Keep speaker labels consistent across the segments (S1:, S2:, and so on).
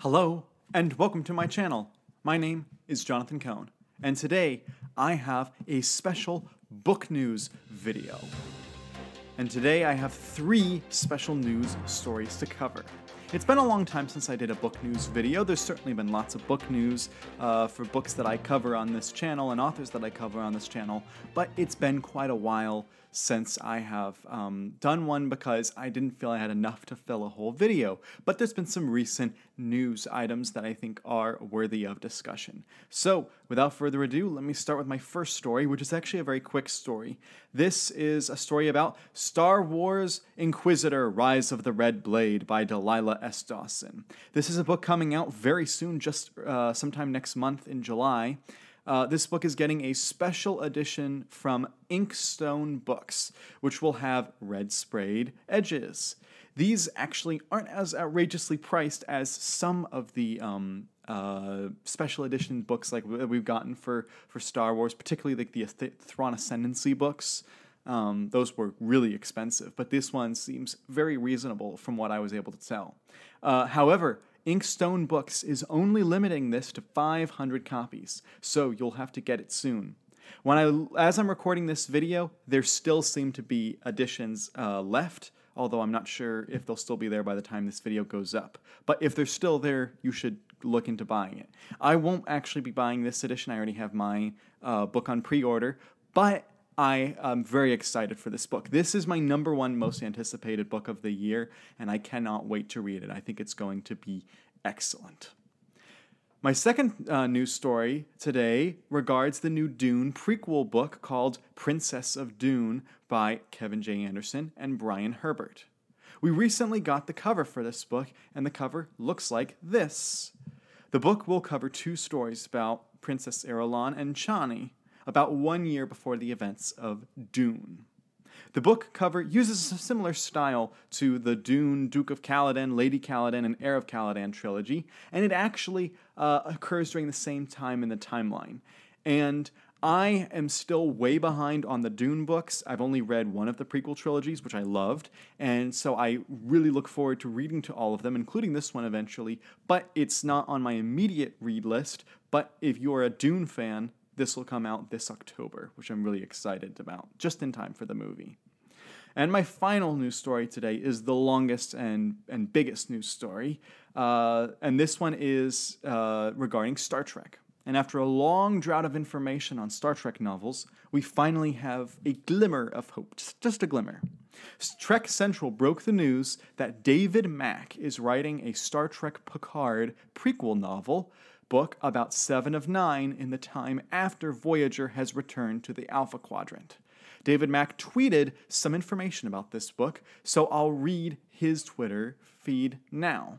S1: Hello, and welcome to my channel. My name is Jonathan Cohn, and today I have a special book news video. And today I have 3 special news stories to cover. It's been a long time since I did a book news video. There's certainly been lots of book news for books that I cover on this channel and authors that I cover on this channel, but it's been quite a while since I have done one because I didn't feel I had enough to fill a whole video. But there's been some recent news items that I think are worthy of discussion. So, without further ado, let me start with my first story, which is actually a very quick story. This is a story about Star Wars Inquisitor: Rise of the Red Blade by Delilah S. Dawson. This is a book coming out very soon, just sometime next month in July. This book is getting a special edition from Inkstone Books, which will have red sprayed edges. These actually aren't as outrageously priced as some of the special edition books like we've gotten for Star Wars, particularly like the Thrawn Ascendancy books. Those were really expensive, but this one seems very reasonable from what I was able to tell. However, Inkstone Books is only limiting this to 500 copies, so you'll have to get it soon. As I'm recording this video, there still seem to be editions left, although I'm not sure if they'll still be there by the time this video goes up. But if they're still there, you should look into buying it. I won't actually be buying this edition. I already have my book on pre-order, but I am very excited for this book. This is my #1 most anticipated book of the year, and I cannot wait to read it. I think it's going to be excellent. My second news story today regards the new Dune prequel book called Princess of Dune by Kevin J. Anderson and Brian Herbert. We recently got the cover for this book, and the cover looks like this. The book will cover 2 stories about Princess Irulan and Chani, about 1 year before the events of Dune. The book cover uses a similar style to the Dune, Duke of Caladan, Lady Caladan, and Heir of Caladan trilogy, and it actually occurs during the same time in the timeline. And I am still way behind on the Dune books. I've only read one of the prequel trilogies, which I loved, and so I really look forward to reading to all of them, including this one eventually, but it's not on my immediate read list. But if you're a Dune fan, this will come out this October, which I'm really excited about, just in time for the movie. And my final news story today is the longest and biggest news story, and this one is regarding Star Trek. And after a long drought of information on Star Trek novels, we finally have a glimmer of hope, just a glimmer. Trek Central broke the news that David Mack is writing a Star Trek Picard prequel novel book about 7 of 9 in the time after Voyager has returned to the Alpha Quadrant. David Mack tweeted some information about this book, so I'll read his Twitter feed now.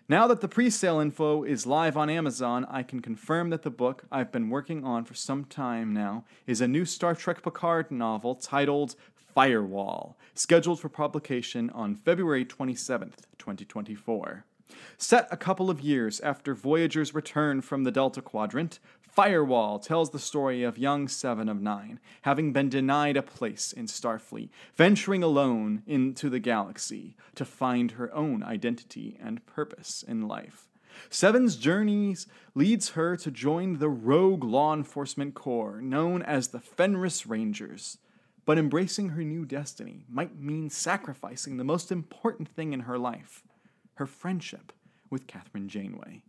S1: Now that the pre-sale info is live on Amazon, I can confirm that the book I've been working on for some time now is a new Star Trek Picard novel titled Firewall, scheduled for publication on February 27th, 2024. Set a couple of years after Voyager's return from the Delta Quadrant, Firewall tells the story of young 7 of 9, having been denied a place in Starfleet, venturing alone into the galaxy to find her own identity and purpose in life. 7's journeys leads her to join the rogue law enforcement corps known as the Fenris Rangers. But embracing her new destiny might mean sacrificing the most important thing in her life: her friendship with Catherine Janeway.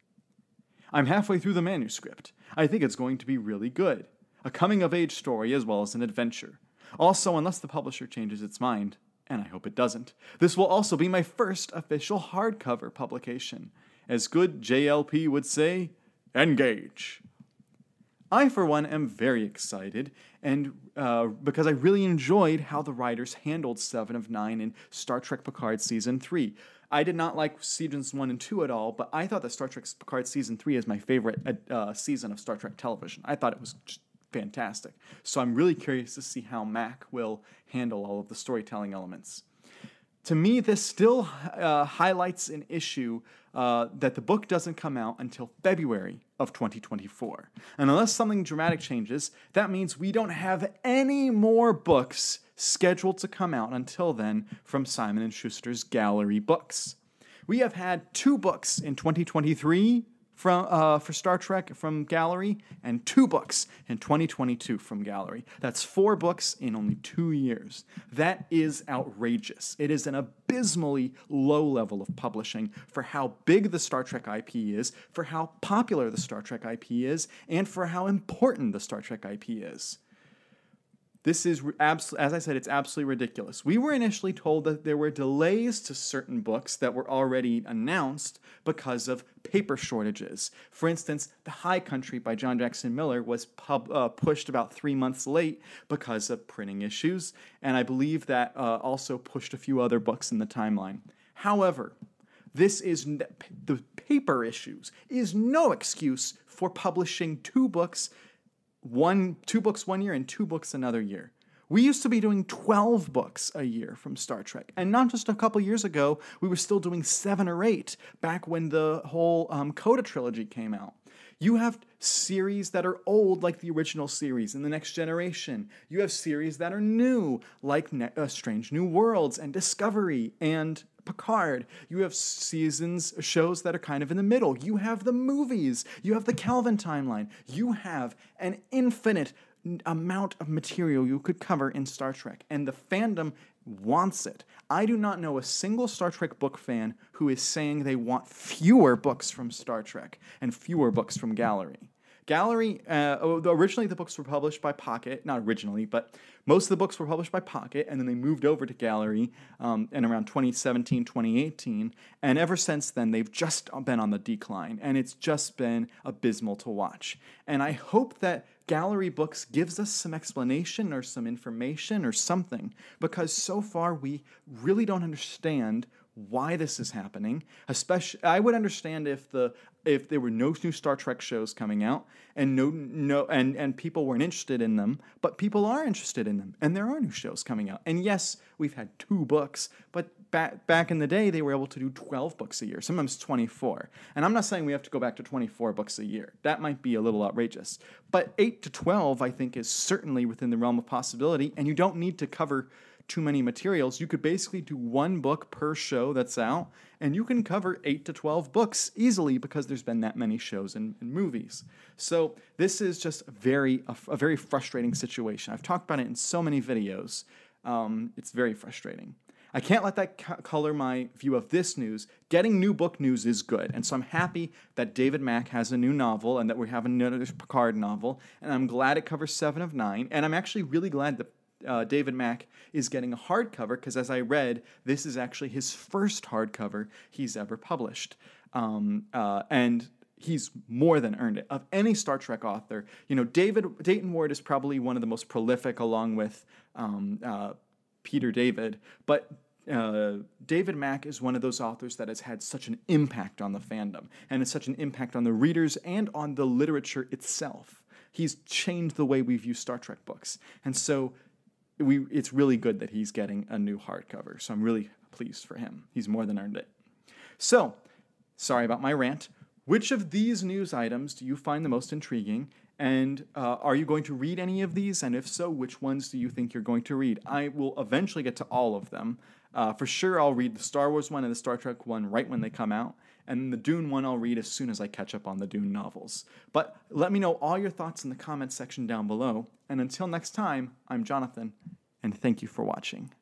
S1: I'm halfway through the manuscript. I think it's going to be really good. A coming-of-age story as well as an adventure. Also, unless the publisher changes its mind, and I hope it doesn't, this will also be my first official hardcover publication. As good JLP would say, engage. I, for one, am very excited, and because I really enjoyed how the writers handled 7 of 9 in Star Trek Picard Season 3. I did not like Seasons 1 and 2 at all, but I thought that Star Trek Picard Season 3 is my favorite season of Star Trek television. I thought it was just fantastic. So I'm really curious to see how Mac will handle all of the storytelling elements. To me, this still highlights an issue that the book doesn't come out until February of 2024. And unless something dramatic changes, that means we don't have any more books scheduled to come out until then from Simon & Schuster's Gallery Books. We have had 2 books in 2023 for Star Trek from Gallery, and 2 books in 2022 from Gallery. That's 4 books in only 2 years. That is outrageous. It is an abysmally low level of publishing for how big the Star Trek IP is, for how popular the Star Trek IP is, and for how important the Star Trek IP is. This is, as I said, it's absolutely ridiculous. We were initially told that there were delays to certain books that were already announced because of paper shortages. For instance, The High Country by John Jackson Miller was pushed about 3 months late because of printing issues, and I believe that also pushed a few other books in the timeline. However, the paper issues is no excuse for publishing 2 books 2 books 1 year and 2 books another year. We used to be doing 12 books a year from Star Trek. And not just a couple years ago, we were still doing 7 or 8 back when the whole Coda trilogy came out. You have series that are old, like the original series in The Next Generation. You have series that are new, like Strange New Worlds and Discovery and Picard. You have shows that are kind of in the middle. You have the movies. You have the Kelvin timeline. You have an infinite amount of material you could cover in Star Trek, and the fandom wants it. I do not know a single Star Trek book fan who is saying they want fewer books from Star Trek and fewer books from Gallery. Gallery, originally the books were published by Pocket, not originally, but most of the books were published by Pocket, and then they moved over to Gallery in around 2017, 2018, and ever since then they've just been on the decline, and it's just been abysmal to watch. And I hope that Gallery Books gives us some explanation or some information or something, because so far we really don't understand why this is happening. Especially, I would understand if there were no new Star Trek shows coming out and and people weren't interested in them, but people are interested in them, and there are new shows coming out. And yes, we've had 2 books, but back in the day they were able to do 12 books a year, sometimes 24. And I'm not saying we have to go back to 24 books a year. That might be a little outrageous. But 8 to 12, I think, is certainly within the realm of possibility, and you don't need to cover too many materials. You could basically do 1 book per show that's out, and you can cover 8 to 12 books easily because there's been that many shows and movies. So this is just a very frustrating situation. I've talked about it in so many videos. It's very frustrating. I can't let that color my view of this news. Getting new book news is good, and so I'm happy that David Mack has a new novel and that we have another Picard novel, and I'm glad it covers 7 of 9, and I'm actually really glad that David Mack is getting a hardcover, because as I read, this is actually his first hardcover he's ever published. And he's more than earned it. Of any Star Trek author, Dayton Ward is probably one of the most prolific, along with Peter David, but David Mack is one of those authors that has had such an impact on the fandom, and it's such an impact on the readers and on the literature itself. He's changed the way we view Star Trek books, and so it's really good that he's getting a new hardcover, so I'm really pleased for him. He's more than earned it. So, sorry about my rant. Which of these news items do you find the most intriguing, and are you going to read any of these? And if so, which ones do you think you're going to read? I will eventually get to all of them. For sure, I'll read the Star Wars one and the Star Trek one right when they come out, and the Dune one I'll read as soon as I catch up on the Dune novels. But let me know all your thoughts in the comments section down below, and until next time, I'm Jonathan, and thank you for watching.